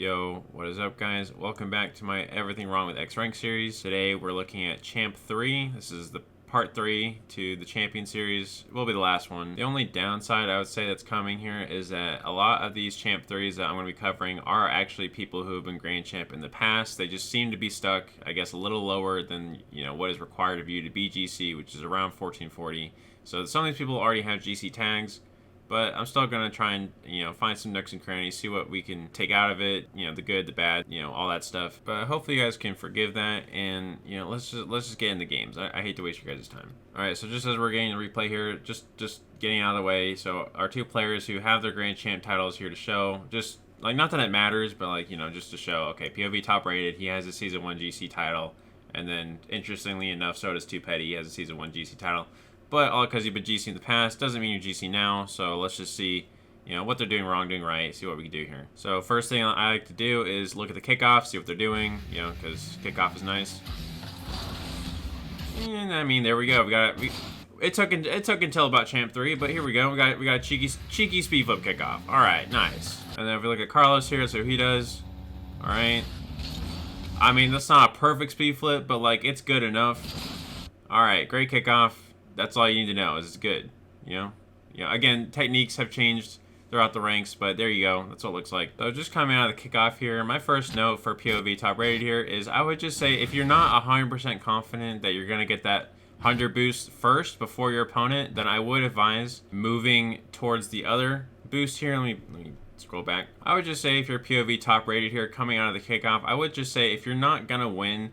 Yo, what is up, guys? Welcome back to my Everything Wrong with X Rank series. Today we're looking at Champ 3. This is the part 3 to the Champion series. It will be the last one. The only downside I would say that's coming here is that a lot of these Champ 3s that I'm going to be covering are actually people who have been Grand Champ in the past. They just seem to be stuck, I guess, a little lower than, what is required of you to be GC, which is around 1440. So some of these people already have GC tags. But I'm still gonna try and find some nooks and crannies, see what we can take out of it, the good, the bad, all that stuff. But hopefully you guys can forgive that, and let's just get into games. I hate to waste your guys' time. All right, so just as we're getting the replay here, just getting out of the way. So our two players who have their Grand Champ titles here to show, just like not that it matters, but like just to show. Okay, POV top rated, he has a Season 1 GC title, and then interestingly enough, so does Too Petty. He has a Season 1 GC title. But all because you've been GC in the past doesn't mean you're GC now. So let's just see, what they're doing wrong, doing right, see what we can do here. So first thing I like to do is look at the kickoff, see what they're doing, because kickoff is nice. And I mean, there we go. It took until about Champ 3, but here we go. We got a cheeky speed flip kickoff. All right, nice. And then if we look at Carlos here, so he does. All right. I mean, that's not a perfect speed flip, but like it's good enough. All right, great kickoff. That's all you need to know is it's good, Again, techniques have changed throughout the ranks, but there you go. That's what it looks like. So just coming out of the kickoff here, my first note for POV top rated here is I would just say if you're not 100% confident that you're going to get that 100 boost first before your opponent, then I would advise moving towards the other boost here. Let me scroll back. I would just say if you're POV top rated here coming out of the kickoff, I would just say if you're not going to win,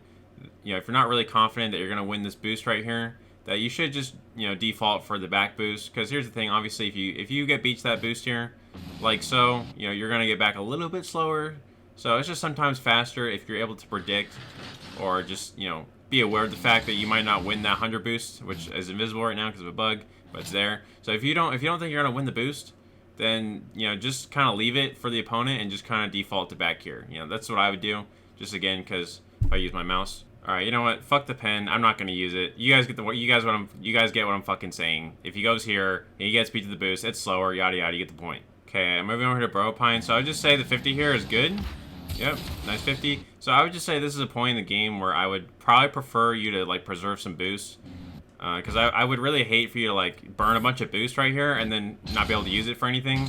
if you're not really confident that you're going to win this boost right here, that you should just default for the back boost, because here's the thing, obviously if you get beat to that boost here like so, you're gonna get back a little bit slower, so it's just sometimes faster if you're able to predict or just be aware of the fact that you might not win that 100 boost, which is invisible right now because of a bug, but it's there. So if you don't think you're gonna win the boost, then just kind of leave it for the opponent and just kind of default to back here. That's what I would do, just again because if I use my mouse. All right, you know what? Fuck the pen. I'm not gonna use it. You guys get what I'm fucking saying. If he goes here, he gets beat to the boost. It's slower. Yada yada. You get the point. Okay, I'm moving over to Bropine. So I would just say the 50 here is good. Yep, nice 50. So I would just say this is a point in the game where I would probably prefer you to like preserve some boosts, because I would really hate for you to like burn a bunch of boost right here and then not be able to use it for anything.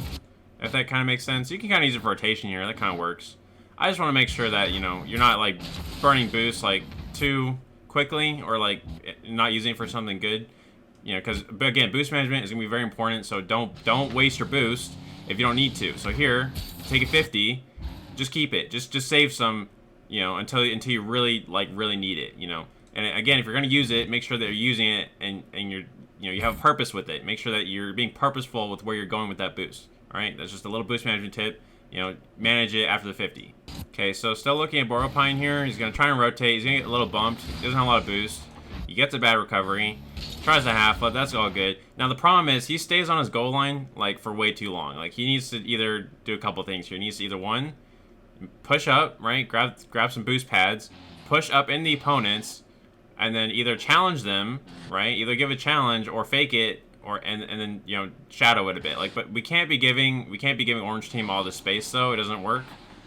If that kind of makes sense. You can kind of use it for rotation here. That kind of works. I just want to make sure that you're not like burning boost like too quickly or like not using it for something good, because again, boost management is gonna be very important. So don't waste your boost if you don't need to. So here, take a 50, just keep it, just save some, until you really need it, And again, if you're gonna use it, make sure that you're using it and you're you have a purpose with it. Make sure that you're being purposeful with where you're going with that boost. All right, that's just a little boost management tip. Manage it after the 50. Okay, so still looking at Boropine here. He's going to try and rotate. He's going to get a little bumped. He doesn't have a lot of boost. He gets a bad recovery. Tries a half flip. That's all good. Now, the problem is he stays on his goal line, like, for way too long. Like, he needs to either do a couple things here. He needs to either, one, push up, right? Grab some boost pads. Push up in the opponents. And then either challenge them, right? Either give a challenge or fake it. And then shadow it a bit, but we can't be giving Orange Team all this space, though. It doesn't work,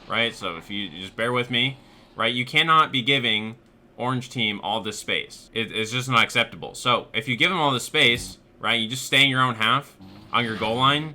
right? So if you just bear with me, right, you cannot be giving Orange Team all this space. It's just not acceptable. So if you give them all this space, right, you just stay in your own half on your goal line,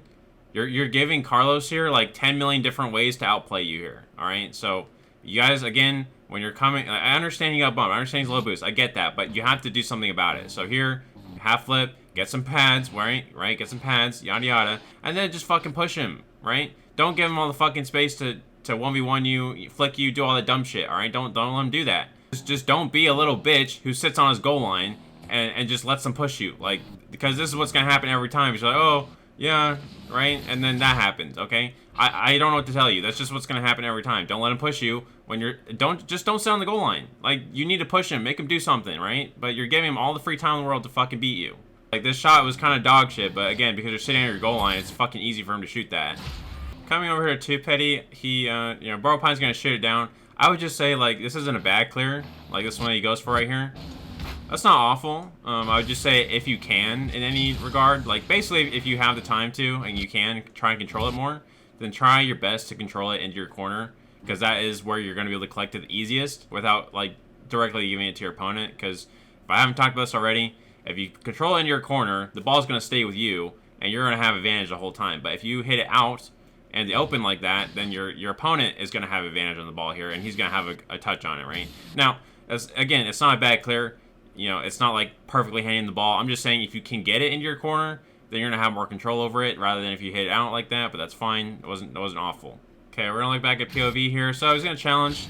you're giving Carlos here like 10 million different ways to outplay you here. All right, so you guys, again, when you're coming, I understand you got bumped, I understand he's low boost, I get that, but you have to do something about it. So here, half flip. Get some pads, right? Get some pads, yada yada, and then just fucking push him, right? Don't give him all the fucking space to 1v1 you, flick you, do all that dumb shit, all right? Don't let him do that. Just don't be a little bitch who sits on his goal line and just lets him push you, because this is what's gonna happen every time. He's like, oh yeah, right, and then that happens. Okay, I don't know what to tell you. That's just what's gonna happen every time. Don't let him push you when don't sit on the goal line. Like, you need to push him, make him do something, right? But you're giving him all the free time in the world to fucking beat you. Like, this shot was kind of dog shit, but again, because you're sitting on your goal line, it's fucking easy for him to shoot that. Coming over here to Too Petty, he, Boropine's gonna shoot it down. I would just say, like, this isn't a bad clear, like this one he goes for right here. That's not awful. I would just say if you can, in any regard, like, basically if you have the time to, and you can try and control it more, then try your best to control it into your corner. because that is where you're going to be able to collect it the easiest without like directly giving it to your opponent. Because if I haven't talked about this already, if you control it in your corner, the ball's going to stay with you, and you're going to have advantage the whole time. But if you hit it out and the open like that, then your opponent is going to have advantage on the ball here, and he's going to have a touch on it, right? Now, again, it's not a bad clear. You know, it's not like perfectly hitting the ball. I'm just saying if you can get it into your corner, then you're going to have more control over it rather than if you hit it out like that, but that's fine. It wasn't awful. Okay, we're going to look back at POV here. So I was going to challenge.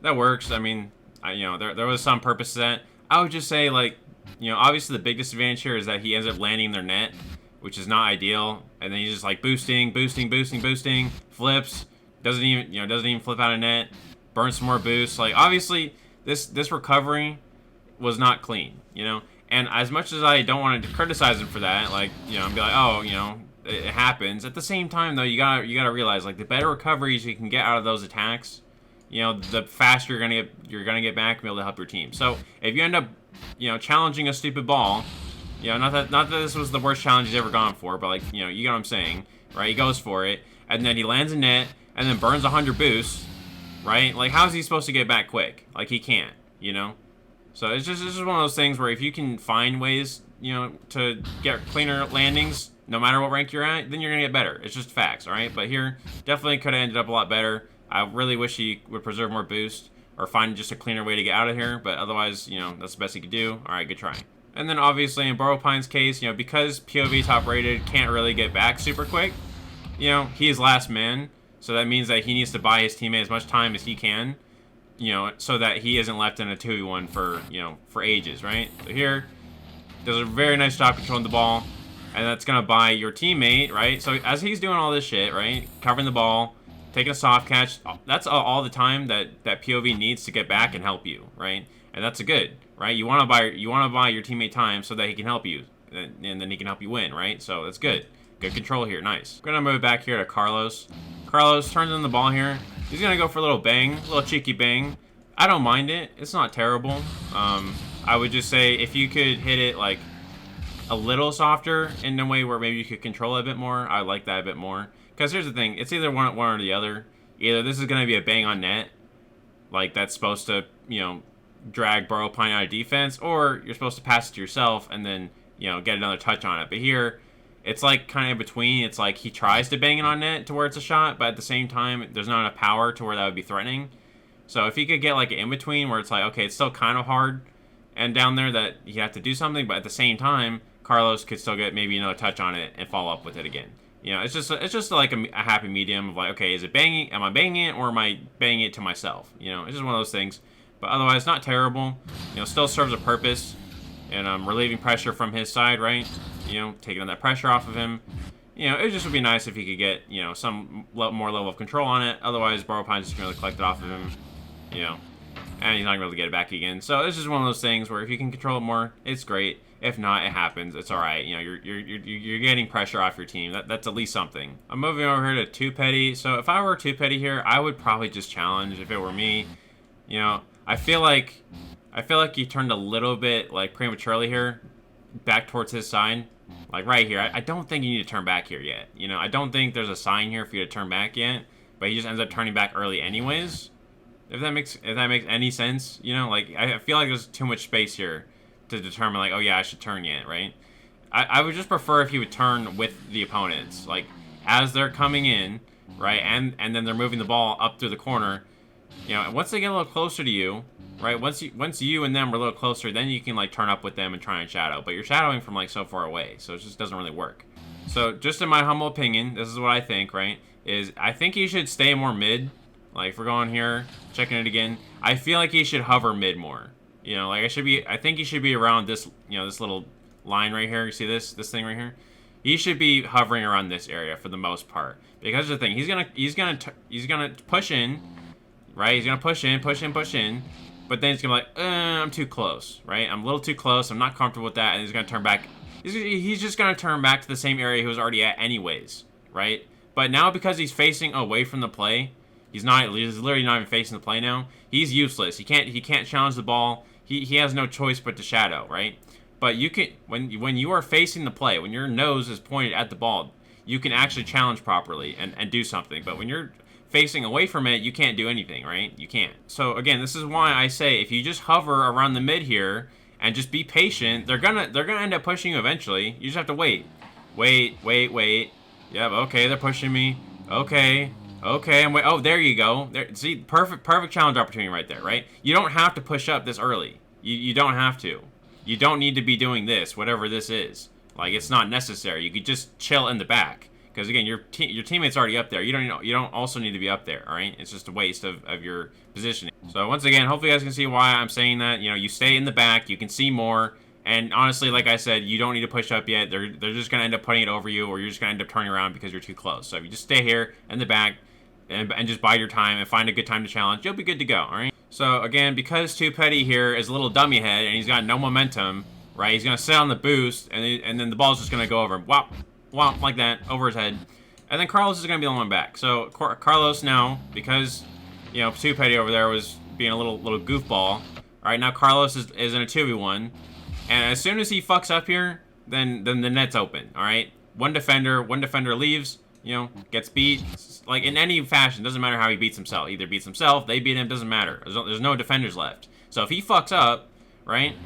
That works. I mean, you know, there was some purpose to that. I would just say, like, you know, obviously the big disadvantage here is that he ends up landing in their net, which is not ideal. And then he's just like boosting, flips, doesn't even flip out of net, burns some more boosts. Like, obviously this recovery was not clean, you know. And as much as I don't want to criticize him for that, like, you know, I'm be like, oh, you know, it happens. At the same time, though, you gotta realize, like, the better recoveries you can get out of those attacks, you know, the faster you're gonna get back and be able to help your team. So if you end up, you know, challenging a stupid ball, you know, not that this was the worst challenge he's ever gone for, but, like, you know, you get what I'm saying, right? He goes for it, and then he lands in net, and then burns 100 boosts, right? Like, how is he supposed to get back quick? Like, he can't, you know. So it's just one of those things where if you can find ways, you know, to get cleaner landings, no matter what rank you're at, then you're going to get better. It's just facts, all right? But here, definitely could have ended up a lot better. I really wish he would preserve more boost or find just a cleaner way to get out of here. But otherwise, you know, that's the best he could do. All right, good try. And then obviously in Borrowpine's case, you know, because POV top rated can't really get back super quick, you know, he is last man. So that means that he needs to buy his teammate as much time as he can, you know, so that he isn't left in a 2v1 for, you know, for ages, right? So here, does a very nice job controlling the ball, and that's going to buy your teammate, right? So as he's doing all this shit, right, covering the ball, taking a soft catch, that's all the time that POV needs to get back and help you, right? And that's a good, right? You want to buy your teammate time so that he can help you, and then he can help you win, right? So that's good. Good control here, nice. We're going to move back here to Carlos. Carlos turns in the ball here. He's going to go for a little bang, a little cheeky bang. I don't mind it. It's not terrible. I would just say if you could hit it like a little softer in a way where maybe you could control it a bit more, I like that a bit more. Because here's the thing. It's either one or the other. Either this is going to be a bang on net, like that's supposed to, you know, drag Borrowpine out of defense, or you're supposed to pass it to yourself and then, you know, get another touch on it. But here, it's like kind of in between. It's like he tries to bang it on net to where it's a shot, but at the same time, there's not enough power to where that would be threatening. So if he could get like an in-between where it's like, okay, it's still kind of hard and down there that you have to do something, but at the same time, Carlos could still get maybe another touch on it and follow up with it again. You know, it's just like a happy medium of like, okay, is it banging? Am I banging it or am I banging it to myself? You know, it's just one of those things. But otherwise, not terrible. You know, still serves a purpose. And relieving pressure from his side, right? You know, taking that pressure off of him. You know, it just would be nice if he could get, you know, some more level of control on it. Otherwise, Borrowpine's just going to collect it off of him. You know, and he's not going to be able to get it back again. So it's just one of those things where if you can control it more, it's great. If not, it happens. It's all right. You know, you're getting pressure off your team. That's at least something. I'm moving over here to 2 petty. So if I were 2 petty here, I would probably just challenge if it were me. You know, I feel like he turned a little bit like prematurely here, back towards his side, like right here. I don't think you need to turn back here yet. You know, I don't think there's a sign here for you to turn back yet. But he just ends up turning back early anyways. If that makes any sense, you know, like I feel like there's too much space here to determine like, oh yeah, I should turn yet, right? I would just prefer if he would turn with the opponents, like as they're coming in, right, and then they're moving the ball up through the corner. You know, once they get a little closer to you, right? Once you and them are a little closer, then you can like turn up with them and try and shadow. But you're shadowing from like so far away, so it just doesn't really work. So just in my humble opinion, this is what I think, right? Is I think he should stay more mid. Like if we're going here, checking it again, I feel like he should hover mid more. You know, like I think he should be around this, you know, this little line right here. You see this thing right here? He should be hovering around this area for the most part. Because the thing, he's gonna push in, right? He's gonna push in, but then he's gonna be like, I'm too close, right? I'm a little too close. I'm not comfortable with that, and he's gonna turn back. He's just gonna turn back to the same area he was already at, anyways, right? But now because he's facing away from the play. He's literally not even facing the play now. He's useless. He can't challenge the ball. He has no choice but to shadow, right? But you can when you are facing the play, when your nose is pointed at the ball, you can actually challenge properly and do something. But when you're facing away from it, you can't do anything, right? You can't. So again, this is why I say if you just hover around the mid here and just be patient, they're gonna end up pushing you eventually. You just have to wait. Wait. Yep, okay, they're pushing me. Okay, and wait. Oh, there you go. There, see, perfect challenge opportunity right there, right? You don't have to push up this early. You don't have to. You don't need to be doing this, whatever this is. Like, it's not necessary. You could just chill in the back. Because again, your teammate's already up there. You don't also need to be up there, all right? It's just a waste of your positioning. So once again, hopefully you guys can see why I'm saying that. You know, you stay in the back, you can see more. And honestly, like I said, you don't need to push up yet. They're just gonna end up putting it over you, or you're just gonna end up turning around because you're too close. So if you just stay here in the back and just bide your time and find a good time to challenge, you'll be good to go, all right? So again, because Too Petty here is a little dummy head and he's got no momentum, right? He's gonna sit on the boost, and then the ball's just gonna go over him. Whop, whop, like that, over his head. And then Carlos is gonna be the one back. So Carlos now, because you know Too Petty over there was being a little goofball. All right, now Carlos is in a 2v1, and as soon as he fucks up here, then the net's open. All right, one defender leaves. You know, gets beat. Like in any fashion, doesn't matter how he beats himself. Either beats himself, they beat him, doesn't matter. There's no defenders left. So if he fucks up, right?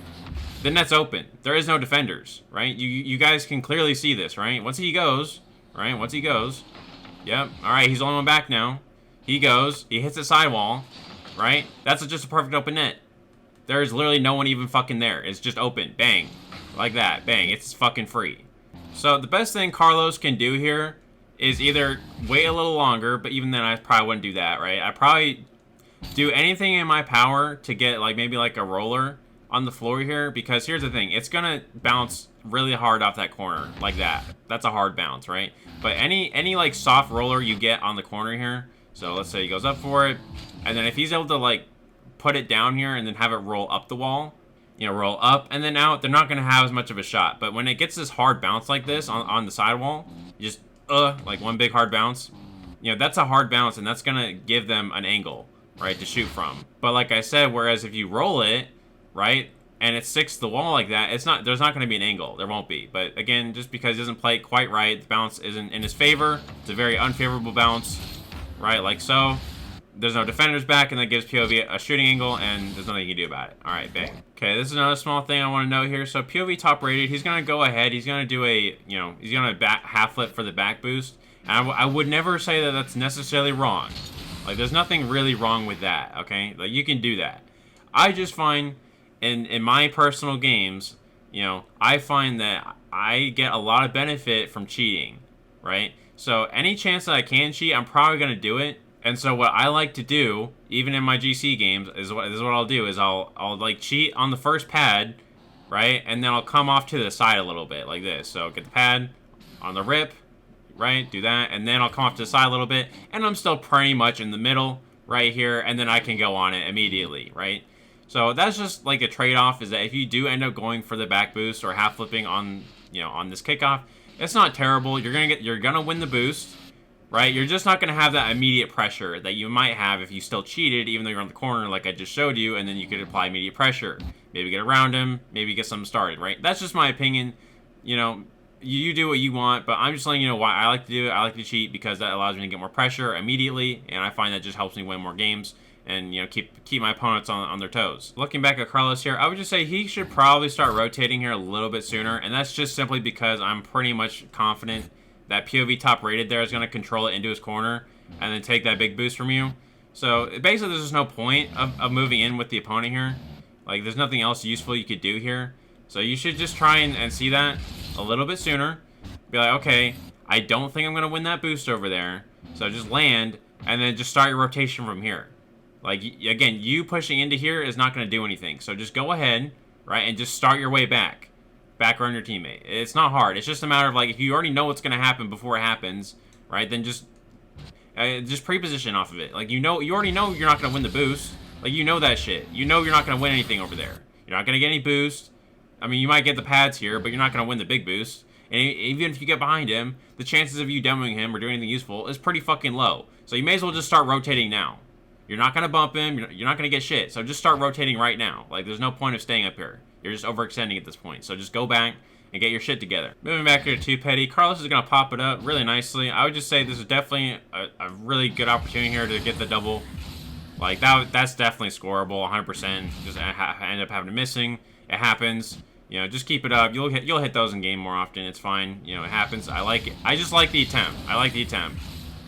The net's open. There is no defenders, right? You guys can clearly see this, right? Once he goes, right? Once he goes, yep. All right, he's the only one back now. He goes, he hits the sidewall, right? That's just a perfect open net. There is literally no one even fucking there. It's just open, bang, like that, bang. It's fucking free. So the best thing Carlos can do here is either wait a little longer, but even then I probably wouldn't do that, right? I probably do anything in my power to get like maybe like a roller on the floor here, because here's the thing, it's gonna bounce really hard off that corner like that. That's a hard bounce, right? But any like soft roller you get on the corner here, so let's say he goes up for it, and then if he's able to like put it down here and then have it roll up the wall, you know, roll up and then out, they're not gonna have as much of a shot. But when it gets this hard bounce like this on the sidewall, just like one big hard bounce, you know, that's a hard bounce, and that's gonna give them an angle, right, to shoot from. But like I said, whereas if you roll it, right, and it sticks to the wall like that, there's not going to be an angle. There won't be. But again, just because he doesn't play it quite right, the bounce isn't in his favor. It's a very unfavorable bounce, right, like so. There's no defenders back, and that gives POV a shooting angle, and there's nothing you can do about it. All right, bang. Okay, this is another small thing I want to note here. So POV top rated, he's going to go ahead. He's going to do a, you know, he's going to half flip for the back boost. And I would never say that that's necessarily wrong. Like, there's nothing really wrong with that, okay? Like, you can do that. I just find, in my personal games, you know, I find that I get a lot of benefit from cheating, right? So any chance that I can cheat, I'm probably going to do it. And so what I like to do, even in my GC games, is what I'll do is I'll like cheat on the first pad, right? And then I'll come off to the side a little bit like this. So get the pad on the rip, right? Do that, and then I'll come off to the side a little bit, and I'm still pretty much in the middle right here, and then I can go on it immediately, right? So that's just like a trade-off, is that if you do end up going for the back boost or half flipping on, you know, on this kickoff, it's not terrible. You're gonna win the boost, right? You're just not gonna have that immediate pressure that you might have if you still cheated, even though you're on the corner like I just showed you, and then you could apply immediate pressure. Maybe get around him, maybe get something started, right? That's just my opinion. You know, you do what you want, but I'm just letting you know why I like to do it. I like to cheat because that allows me to get more pressure immediately, and I find that just helps me win more games and, you know, keep my opponents on their toes. Looking back at Carlos here, I would just say he should probably start rotating here a little bit sooner, and that's just simply because I'm pretty much confident that POV top rated there is going to control it into his corner and then take that big boost from you. So basically there's just no point of moving in with the opponent here. Like, there's nothing else useful you could do here. So you should just try and see that a little bit sooner. Be like, okay, I don't think I'm going to win that boost over there. So just land and then just start your rotation from here. Like, again, you pushing into here is not going to do anything. So just go ahead, right, and just start your way back around your teammate. It's not hard. It's just a matter of, like, if you already know what's going to happen before it happens, right, then just pre-position off of it. Like, you already know you're not going to win the boost. Like, you know that shit. You know you're not going to win anything over there. You're not going to get any boost. I mean, you might get the pads here, but you're not going to win the big boost. And even if you get behind him, the chances of you demoing him or doing anything useful is pretty fucking low. So you may as well just start rotating now. You're not going to bump him. You're not going to get shit. So just start rotating right now. Like, there's no point of staying up here. You're just overextending at this point. So just go back and get your shit together. Moving back here to 2 petty, Carlos is going to pop it up really nicely. I would just say this is definitely a really good opportunity here to get the double. Like, that's definitely scoreable, 100%. Just end up having a missing. It happens. You know, just keep it up. You'll hit those in game more often. It's fine. You know, it happens. I like it. I just like the attempt. I like the attempt,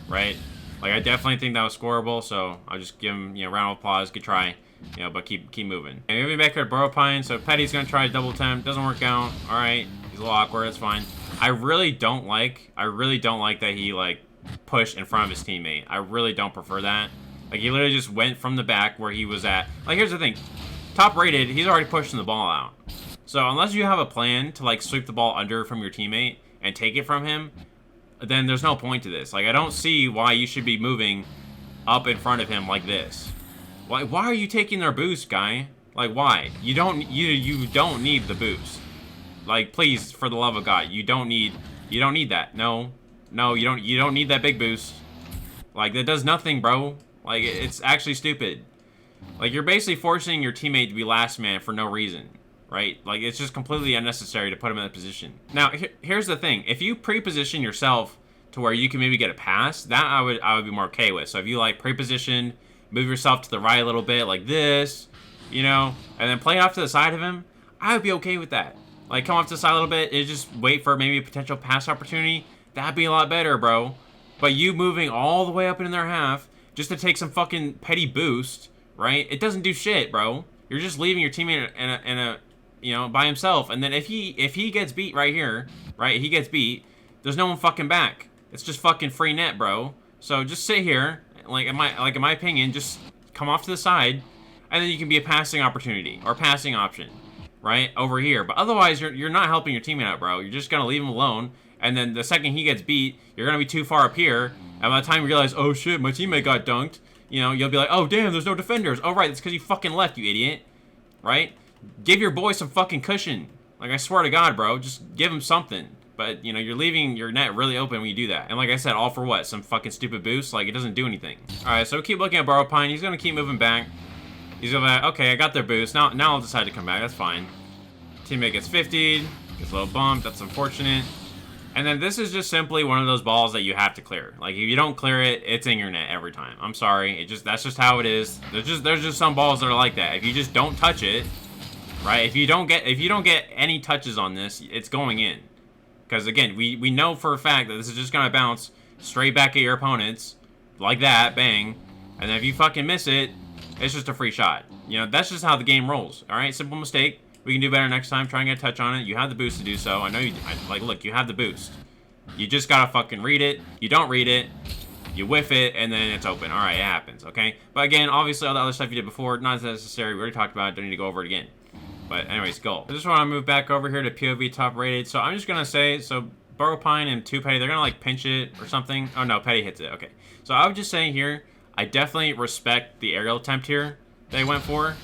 right? Like, I definitely think that was scoreable, so I'll just give him, you know, round of applause. Good try. You know, but keep moving. And moving back here at Burrow Pine. So Petty's gonna try a double attempt. Doesn't work out. All right, he's a little awkward. It's fine. I really don't like that he like pushed in front of his teammate. I really don't prefer that. Like, he literally just went from the back where he was at. Like, here's the thing. Top rated, he's already pushing the ball out. So unless you have a plan to like sweep the ball under from your teammate and take it from him, then there's no point to this. Like, I don't see why you should be moving up in front of him like this. Why are you taking their boost, guy? Like, why? You don't need the boost. Like, please, for the love of God, you don't need that. No, you don't need that big boost. Like, that does nothing, bro. Like, it's actually stupid. Like, you're basically forcing your teammate to be last man for no reason, right? Like, it's just completely unnecessary to put him in that position. Now, here's the thing. If you pre-position yourself to where you can maybe get a pass, that I would be more okay with. So if you, like, pre-position, move yourself to the right a little bit, like this, you know, and then play off to the side of him, I would be okay with that. Like, come off to the side a little bit and just wait for maybe a potential pass opportunity. That'd be a lot better, bro. But you moving all the way up in their half just to take some fucking petty boost, right? It doesn't do shit, bro. You're just leaving your teammate in a you know, by himself. And then if he gets beat right here, right, he gets beat, there's no one fucking back. It's just fucking free net, bro. So just sit here, like in my opinion, just come off to the side, and then you can be a passing opportunity or passing option, right, over here. But otherwise, you're not helping your teammate out, bro. You're just gonna leave him alone, and then the second he gets beat, you're gonna be too far up here, and by the time you realize, oh shit, my teammate got dunked, you know, you'll be like, oh damn, there's no defenders. Oh right, it's because you fucking left, you idiot, right? Give your boy some fucking cushion. Like, I swear to God, bro, just give him something. But, you know, you're leaving your net really open when you do that. And like I said, all for what? Some fucking stupid boost? Like, it doesn't do anything. Alright, so keep looking at Burrow Pine. He's going to keep moving back. He's going to be like, okay, I got their boost. Now I'll decide to come back. That's fine. Teammate gets 50'd. Gets a little bumped. That's unfortunate. And then this is just simply one of those balls that you have to clear. Like, if you don't clear it, it's in your net every time. I'm sorry. That's just how it is. There's just some balls that are like that. If you just don't touch it, right? If you don't get any touches on this, it's going in. Because, again, we know for a fact that this is just going to bounce straight back at your opponents. Like that. Bang. And then if you fucking miss it, it's just a free shot. You know, that's just how the game rolls. Alright? Simple mistake. We can do better next time. Try and get a touch on it. You have the boost to do so. I know you... Like, look, you have the boost. You just got to fucking read it. You don't read it. You whiff it, and then it's open. Alright, it happens. Okay? But, again, obviously, all the other stuff you did before, not necessary. We already talked about it. Don't need to go over it again. But anyways, goal. I just want to move back over here to POV top rated. So I'm just going to say, so Burrow Pine and 2 Petty, they're going to like pinch it or something. Oh no, Petty hits it. Okay. So I would just say here, I definitely respect the aerial attempt here they went for.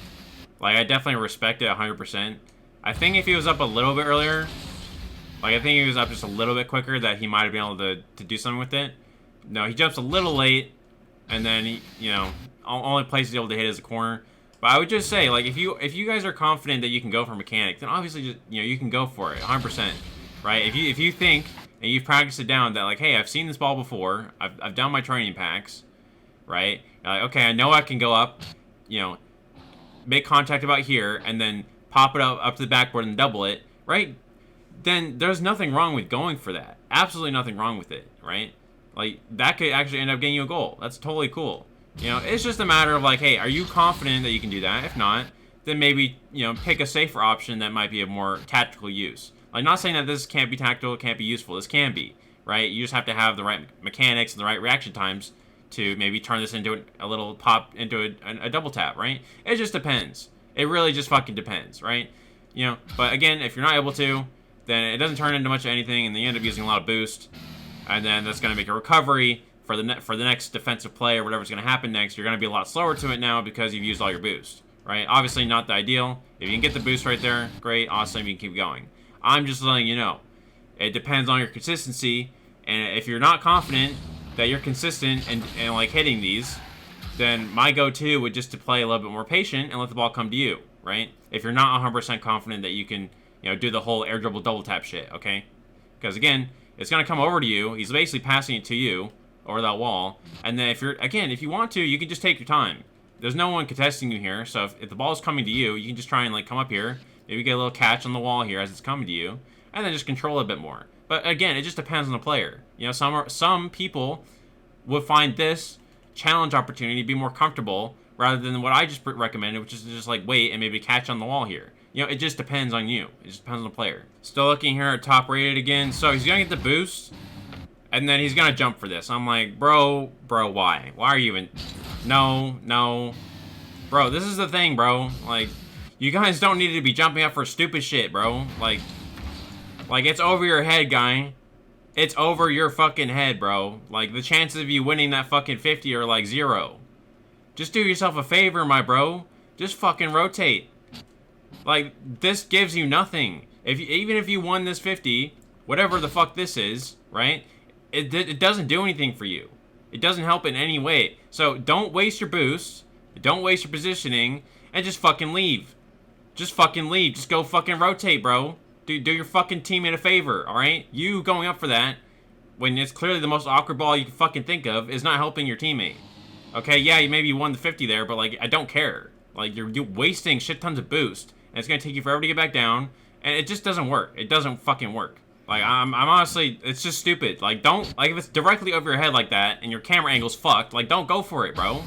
Like, I definitely respect it 100%. I think if he was up a little bit earlier, like I think he was up just a little bit quicker, that he might have been able to do something with it. No, he jumps a little late, and then he, you know, only place he's able to hit is a corner. But I would just say, like, if you guys are confident that you can go for mechanic, then obviously just, you know, you can go for it 100%, right? If you think and you've practiced it down that, like, hey, I've seen this ball before, I've done my training packs, right? Like, okay, I know I can go up, you know, make contact about here, and then pop it up to the backboard and double it, right? Then there's nothing wrong with going for that. Absolutely nothing wrong with it, right? Like, that could actually end up getting you a goal. That's totally cool. You know, it's just a matter of like, hey, are you confident that you can do that? If not, then maybe, you know, pick a safer option that might be of more tactical use. Like, not saying that this can't be tactical, it can't be useful. This can be, right? You just have to have the right mechanics and the right reaction times to maybe turn this into a little pop into a double tap, right? It just depends. It really just fucking depends, right? You know, but again, if you're not able to, then it doesn't turn into much of anything, and then you end up using a lot of boost, and then that's going to make a recovery for the next defensive play or whatever's going to happen next. You're going to be a lot slower to it now because you've used all your boost, right? Obviously not the ideal. If you can get the boost right there, great, awesome, you can keep going. I'm just letting you know. It depends on your consistency, and if you're not confident that you're consistent and like hitting these, then my go-to would just to play a little bit more patient and let the ball come to you, right? If you're not 100% confident that you can you know, do the whole air dribble double tap shit, okay? Because again, it's gonna come over to you. He's basically passing it to you over that wall. And then if you want to, you can just take your time. There's no one contesting you here. So if the ball's coming to you, you can just try and like come up here, maybe get a little catch on the wall here as it's coming to you, and then just control it a bit more. But again, it just depends on the player. You know, some people would find this challenge opportunity to be more comfortable rather than what I just recommended, which is just like wait and maybe catch on the wall here. You know, it just depends on you. It just depends on the player. Still looking here at top rated again. So he's gonna get the boost, and then he's gonna jump for this. I'm like, bro, why? Why are you even? No. Bro, this is the thing, bro. Like, you guys don't need to be jumping up for stupid shit, bro. Like it's over your head, guy. It's over your fucking head, bro. Like, the chances of you winning that fucking 50 are like 0. Just do yourself a favor, my bro. Just fucking rotate. Like, this gives you nothing. Even if you won this 50, whatever the fuck this is, right? It doesn't do anything for you. It doesn't help in any way. So don't waste your boost. Don't waste your positioning. And just fucking leave. Just fucking leave. Just go fucking rotate, bro. Do your fucking teammate a favor, alright? You going up for that, when it's clearly the most awkward ball you can fucking think of, is not helping your teammate. Okay, yeah, maybe you won the 50 there, but like, I don't care. Like, you're wasting shit tons of boost. And it's gonna take you forever to get back down. And it just doesn't work. It doesn't fucking work. Like, I'm honestly, it's just stupid. Like, don't, like, if it's directly over your head like that, and your camera angle's fucked, like, don't go for it, bro.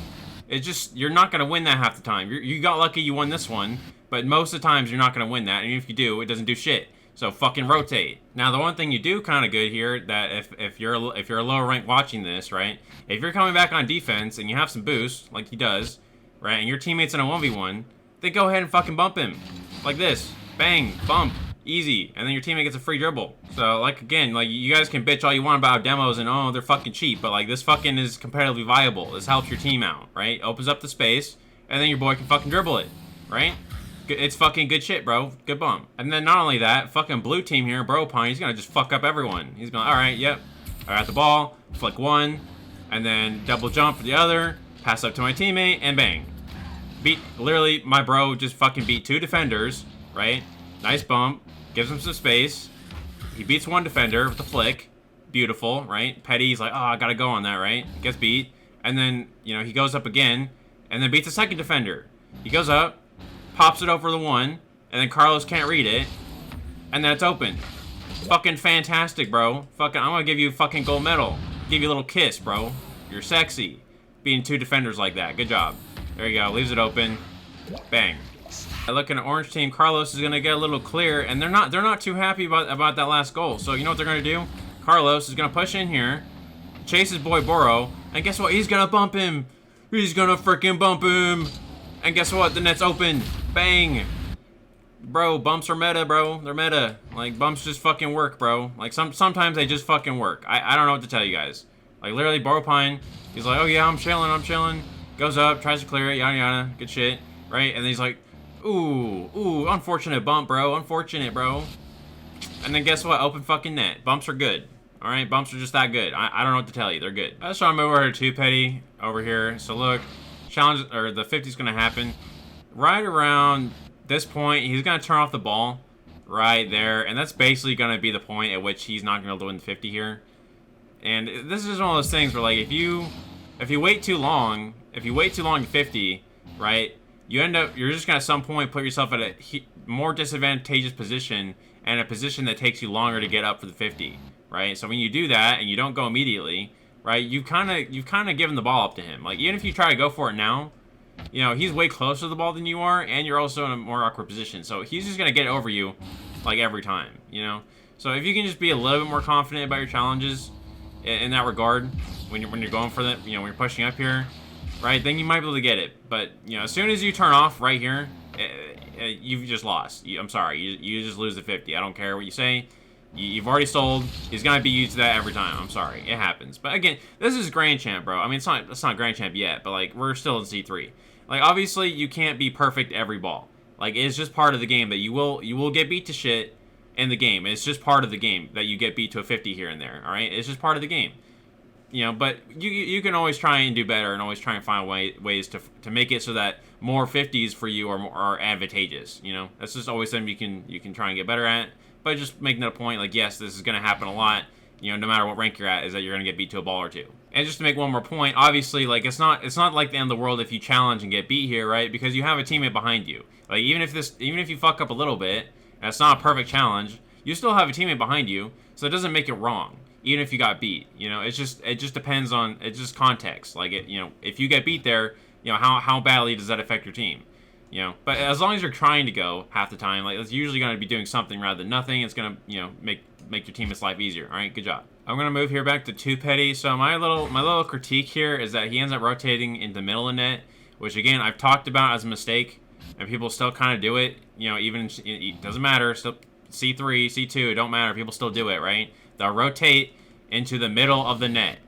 It's just, you're not gonna win that half the time. You got lucky you won this one, but most of the times you're not gonna win that, and if you do, it doesn't do shit. So fucking rotate. Now, the one thing you do kind of good here, that if you're a lower rank watching this, right? If you're coming back on defense, and you have some boost, like he does, right, and your teammate's in a 1v1, then go ahead and fucking bump him. Like this. Bang, bump. Easy, and then your teammate gets a free dribble. So, like, again, like, you guys can bitch all you want about demos and, oh, they're fucking cheap, but, like, this fucking is competitively viable. This helps your team out, right? Opens up the space, and then your boy can fucking dribble it, right? It's fucking good shit, bro. Good bump. And then not only that, fucking blue team here, Bro Pine, he's gonna just fuck up everyone. He's gonna, alright, yep. I got the ball, flick one, and then double jump for the other, pass up to my teammate, and bang. Literally, my bro just fucking beat 2 defenders, right? Nice bump. Gives him some space. He beats 1 defender with a flick. Beautiful, right? Petty's like, oh, I gotta go on that, right? Gets beat. And then, you know, he goes up again. And then beats a 2nd defender. He goes up. Pops it over the 1. And then Carlos can't read it. And then it's open. Fucking fantastic, bro. Fucking, I'm gonna give you a fucking gold medal. Give you a little kiss, bro. You're sexy. Beating 2 defenders like that. Good job. There you go. Leaves it open. Bang. Looking at orange team, Carlos is gonna get a little clear, and they're not too happy about that last goal. So you know what they're gonna do? Carlos is gonna push in here, chase his boy Boro, and guess what? He's gonna bump him. He's gonna freaking bump him. And guess what? The net's open. Bang. Bro, bumps are meta, bro. They're meta. Like, bumps just fucking work, bro. Like, sometimes they just fucking work. I don't know what to tell you guys. Like, literally, Boro Pine, he's like, oh yeah, I'm chilling. Goes up, tries to clear it, yada yada, good shit, right? And then he's like, ooh, unfortunate bump, bro. Unfortunate, bro. And then guess what? Open fucking net. Bumps are good. Alright, bumps are just that good. I don't know what to tell you. They're good. So I'm over here to Petty over here. So look, challenge, or the 50's gonna happen. Right around this point, he's gonna turn off the ball. Right there. And that's basically gonna be the point at which he's not gonna be able to win the 50 here. And this is one of those things where, like, if you wait too long, to 50, right? You're just gonna at some point put yourself at a more disadvantageous position, and a position that takes you longer to get up for the 50, right? So when you do that and you don't go immediately, right, you've kind of given the ball up to him. Like, even if you try to go for it now, you know, he's way closer to the ball than you are, and you're also in a more awkward position. So he's just gonna get it over you, like, every time, you know? So if you can just be a little bit more confident about your challenges in that regard, when you're going for that, you know, when you're pushing up here, right, then you might be able to get it. But, you know, as soon as you turn off right here, you've just lost. I'm sorry, you just lose the 50. I don't care what you say. You've already sold. He's gonna be used to that every time. I'm sorry, it happens. But again, this is Grand Champ, bro. I mean, it's not Grand Champ yet, but, like, we're still in C3. Like, obviously, you can't be perfect every ball. Like, it's just part of the game that you will get beat to shit in the game. It's just part of the game that you get beat to a 50 here and there. All right, it's just part of the game. you know, but you can always try and do better and always try and find ways to make it so that more 50s for you are advantageous. You know, that's just always something you can try and get better at. But just making it a point, like, yes, this is going to happen a lot. You know, no matter what rank you're at, is that you're going to get beat to a ball or two. And just to make one more point, obviously, like, it's not like the end of the world if you challenge and get beat here, right? Because you have a teammate behind you. Like, even if you fuck up a little bit, and it's not a perfect challenge, you still have a teammate behind you, so it doesn't make it wrong. Even if you got beat, you know, it just depends on, it's just context. Like, you know, if you get beat there, you know, how badly does that affect your team? You know, but as long as you're trying to go half the time, like, it's usually going to be doing something rather than nothing. It's going to, you know, make your teammate's life easier. All right, good job. I'm going to move here back to 2 petty. So my little critique here is that he ends up rotating into the middle of the net, which again I've talked about as a mistake, and people still kind of do it. You know, even it doesn't matter. Still C3, C2, it don't matter. People still do it, right? They'll rotate into the middle of the net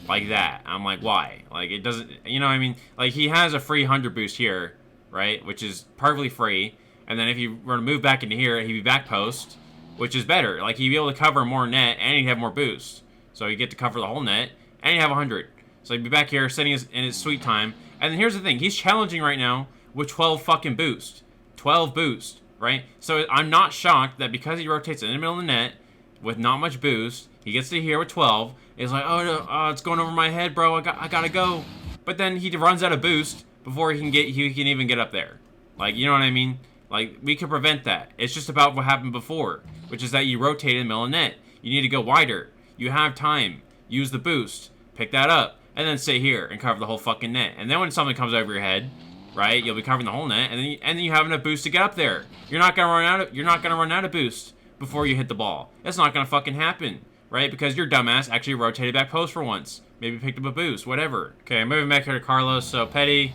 like that. I'm like, why? Like, it doesn't. You know what I mean? Like, he has a free 100 boost here, right? Which is perfectly free. And then if you were to move back into here, he'd be back post, which is better. Like, he'd be able to cover more net, and he'd have more boost. So you get to cover the whole net, and you have 100. So he'd be back here sitting in his sweet time. And then here's the thing. He's challenging right now with 12 fucking boost. 12 boost, right? So I'm not shocked that because he rotates in the middle of the net with not much boost, he gets to here with 12. It's like, oh, no, it's going over my head, bro. I gotta go. But then he runs out of boost before he can even get up there. Like, you know what I mean? Like, we could prevent that. It's just about what happened before, which is that you rotate in the middle of the net. You need to go wider. You have time. Use the boost. Pick that up. And then stay here and cover the whole fucking net. And then when something comes over your head, right, you'll be covering the whole net, and then you have enough boost to get up there. You're not gonna run out of boost before you hit the ball. That's not gonna fucking happen, right? Because your dumbass actually rotated back post for once. Maybe picked up a boost, whatever. Okay, moving back here to Carlos. So petty,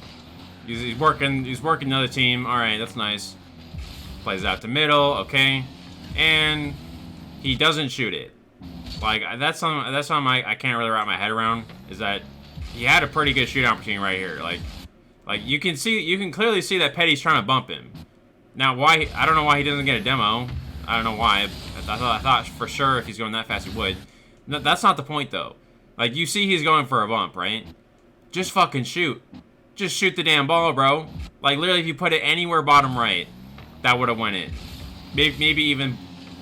he's working another team. All right, that's nice. Plays out to middle, okay, and he doesn't shoot it. Like, that's something I can't really wrap my head around, is that he had a pretty good shoot opportunity right here. Like you can clearly see that Petty's trying to bump him. Now, why? I don't know why he doesn't get a demo. I don't know why. I thought for sure if he's going that fast he would. No, that's not the point though. Like, you see he's going for a bump, right? Just fucking shoot. Just shoot the damn ball, bro. Like, literally, if you put it anywhere bottom right, that would have went in. Maybe even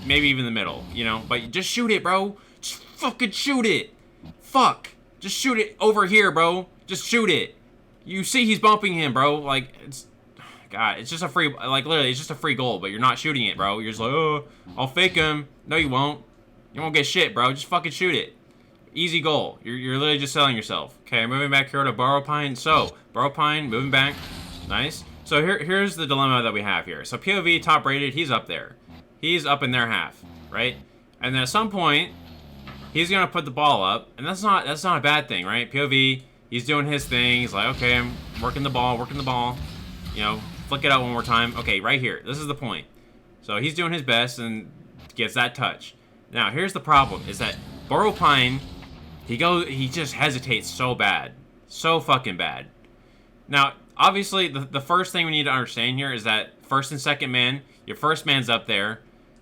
the middle, you know? But just shoot it, bro. Just fucking shoot it. Fuck. Just shoot it over here, bro. Just shoot it. You see he's bumping him, bro. Like, it's... God, it's just a free... Like, literally, it's just a free goal, but you're not shooting it, bro. You're just like, oh, I'll fake him. No, you won't. You won't get shit, bro. Just fucking shoot it. Easy goal. You're literally just selling yourself. Okay, moving back here to Burrow Pine. So, Burrow Pine, moving back. Nice. So here's the dilemma that we have here. So POV, top rated, he's up there. He's up in their half, right? And then at some point, he's gonna put the ball up, and that's not a bad thing, right? POV, he's doing his thing. He's like, okay, I'm working the ball. You know, flick it out one more time. Okay, right here. This is the point. So he's doing his best and gets that touch. Now here's the problem: is that Burrow Pine, he just hesitates so bad, so fucking bad. Now, obviously, the first thing we need to understand here is that first and second man, your first man's up there,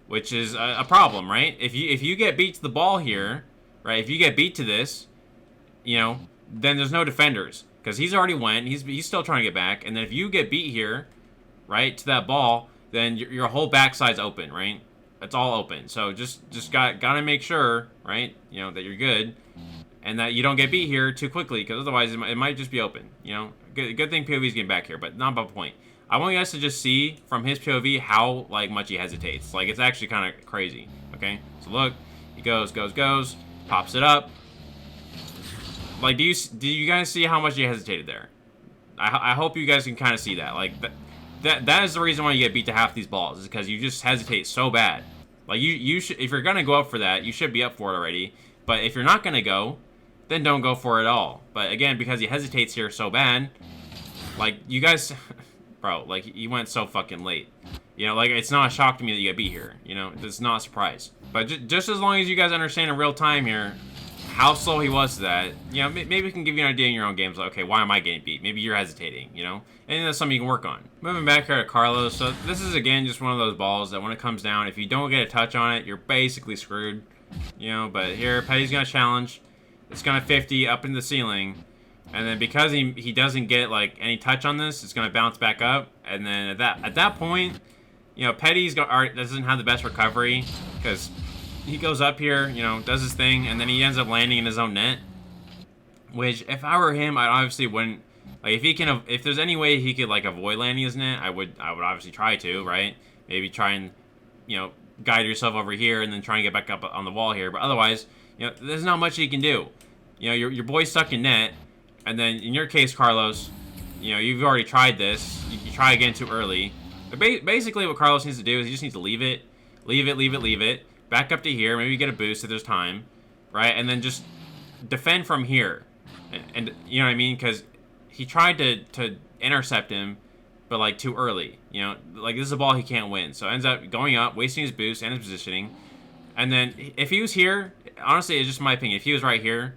which is a problem, right? If you get beat to the ball here, right? If you get beat to this, you know, then there's no defenders because he's already went. He's still trying to get back, and then if you get beat here, right, to that ball, then your whole backside's open, right? It's all open. So just gotta make sure, right? You know, that you're good, and that you don't get beat here too quickly, because otherwise it might just be open. You know, good thing POV's getting back here, but not about the point. I want you guys to just see from his POV how much he hesitates. Like, it's actually kind of crazy. Okay, so look, he goes, pops it up. Like, do you guys see how much he hesitated there? I hope you guys can kind of see that. Like, that is the reason why you get beat to half these balls, is because you just hesitate so bad. Like, you should, if you're gonna go up for that, you should be up for it already. But if you're not gonna go, then don't go for it at all. But again, because he hesitates here so bad, like, you guys, bro, like, he went so fucking late. You know, like, it's not a shock to me that you get beat here. You know, it's not a surprise. But just as long as you guys understand in real time here how slow he was to that, you know, maybe we can give you an idea in your own games. Like, okay, why am I getting beat? Maybe you're hesitating, you know? And that's something you can work on. Moving back here to Carlos. So this is, again, just one of those balls that when it comes down, if you don't get a touch on it, you're basically screwed. You know, but here, Petty's going to challenge. it's gonna 50 up in the ceiling, and then because he doesn't get like any touch on this, it's gonna bounce back up, and then at that point, you know, Petty's doesn't have the best recovery because he goes up here, you know, does his thing, and then he ends up landing in his own net. Which, if I were him, I obviously wouldn't. Like, if there's any way he could like avoid landing his net, I would obviously try to, right? Maybe try and, you know, guide yourself over here and then try and get back up on the wall here. But otherwise, you know, there's not much he can do. You know, your boy's stuck in net, and then in your case, Carlos, you know, you've already tried this. You try again too early. But basically, what Carlos needs to do is he just needs to leave it, back up to here. Maybe get a boost if there's time, right? And then just defend from here. And you know what I mean? Because he tried to intercept him, but like too early. You know, like this is a ball he can't win. So ends up going up, wasting his boost and his positioning. And then if he was here, honestly, it's just my opinion. If he was right here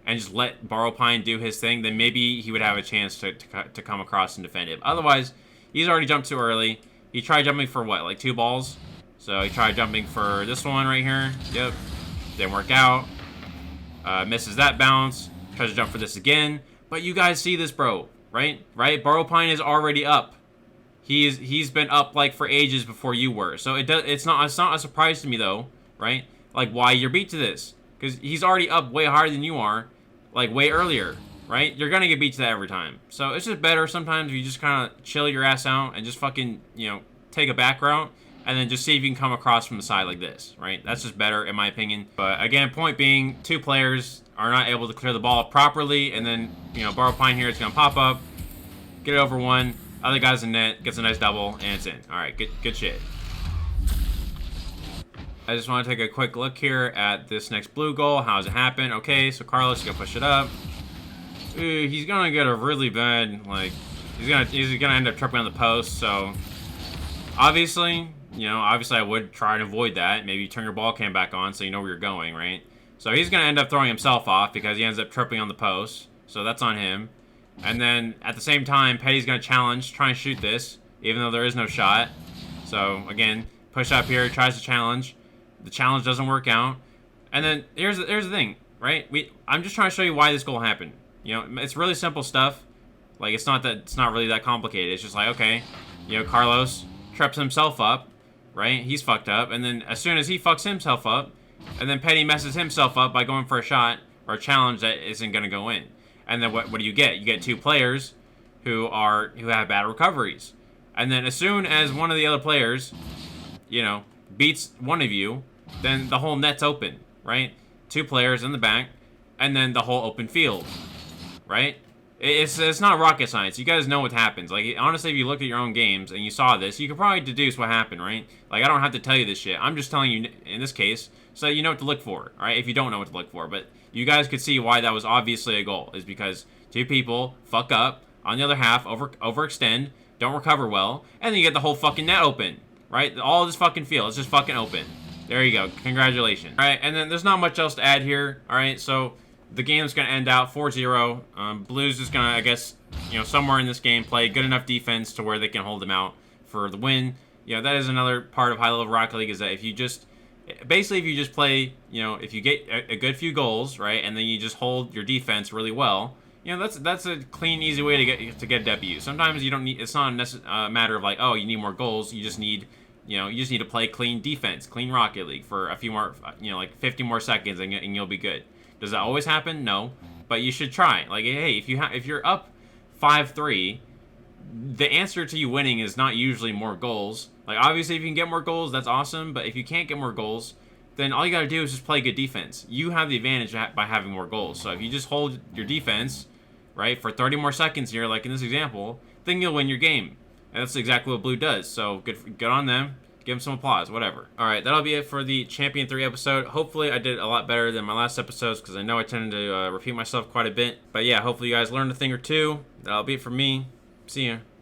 and just let Borrowpine do his thing, then maybe he would have a chance to come across and defend it. Otherwise, he's already jumped too early. He tried jumping for what, like 2 balls? So he tried jumping for this one right here. Yep. Didn't work out. Misses that bounce. Tries to jump for this again. But you guys see this, bro, right? Right? Borrowpine is already up. He's been up like for ages before you were. So it's not a surprise to me though, right? Like why you're beat to this. Because he's already up way harder than you are, like way earlier, right? You're gonna get beat to that every time. So it's just better sometimes if you just kind of chill your ass out and just fucking, you know, take a back route and then just see if you can come across from the side like this, right? That's just better in my opinion. But again, point being, 2 players are not able to clear the ball properly, and then, you know, Borrowpine here is gonna pop up, get it over one, other guy's in net, gets a nice double, and it's in. All right, good shit. I just want to take a quick look here at this next blue goal. How does it happen? Okay, so Carlos is gonna push it up. Ooh, he's gonna get a really bad, like, he's gonna end up tripping on the post. So obviously, you know, I would try and avoid that. Maybe turn your ball cam back on so you know where you're going, right? So he's gonna end up throwing himself off because he ends up tripping on the post. So that's on him. And then at the same time, Petty's gonna challenge, try and shoot this, even though there is no shot. So again, push up here, tries to challenge. The challenge doesn't work out. And then here's the thing, right? I'm just trying to show you why this goal happened. You know, it's really simple stuff. Like it's not really that complicated. It's just like, okay, you know, Carlos trips himself up, right? He's fucked up, and then as soon as he fucks himself up, and then Petty messes himself up by going for a shot or a challenge that isn't gonna go in. And then what do you get? You get 2 players who have bad recoveries. And then as soon as one of the other players, you know, beats one of you, then the whole net's open, right? 2 players in the back, and then the whole open field, right? It's not rocket science. You guys know what happens. Like, honestly, if you looked at your own games and you saw this, you could probably deduce what happened, right? Like, I don't have to tell you this shit. I'm just telling you, in this case, so you know what to look for, all right? If you don't know what to look for. But you guys could see why that was obviously a goal, is because 2 people fuck up, on the other half, overextend, don't recover well, and then you get the whole fucking net open, right? All this fucking field, it's just fucking open. There you go. Congratulations. All right, and then there's not much else to add here, all right? So the game's going to end out 4-0. Blues is going to, I guess, you know, somewhere in this game play good enough defense to where they can hold them out for the win. You know, that is another part of high-level Rocket League, is that if you just play, you know, if you get a good few goals, right, and then you just hold your defense really well, you know, that's a clean, easy way to get a W. Sometimes you don't need, it's not a matter of like, oh, you need more goals. You just need, you know, you just need to play clean defense, clean Rocket League for a few more, you know, like 50 more seconds, and you'll be good. Does that always happen? No, but you should try. Like, hey, if you're up 5-3, the answer to you winning is not usually more goals. Like, obviously, if you can get more goals, that's awesome. But if you can't get more goals, then all you got to do is just play good defense. You have the advantage by having more goals. So if you just hold your defense, right, for 30 more seconds here, like in this example, then you'll win your game. And that's exactly what Blue does. So good on them. Give them some applause, whatever. All right, that'll be it for the Champion 3 episode. Hopefully, I did a lot better than my last episodes, because I know I tended to repeat myself quite a bit. But yeah, hopefully you guys learned a thing or two. That'll be it for me. See ya.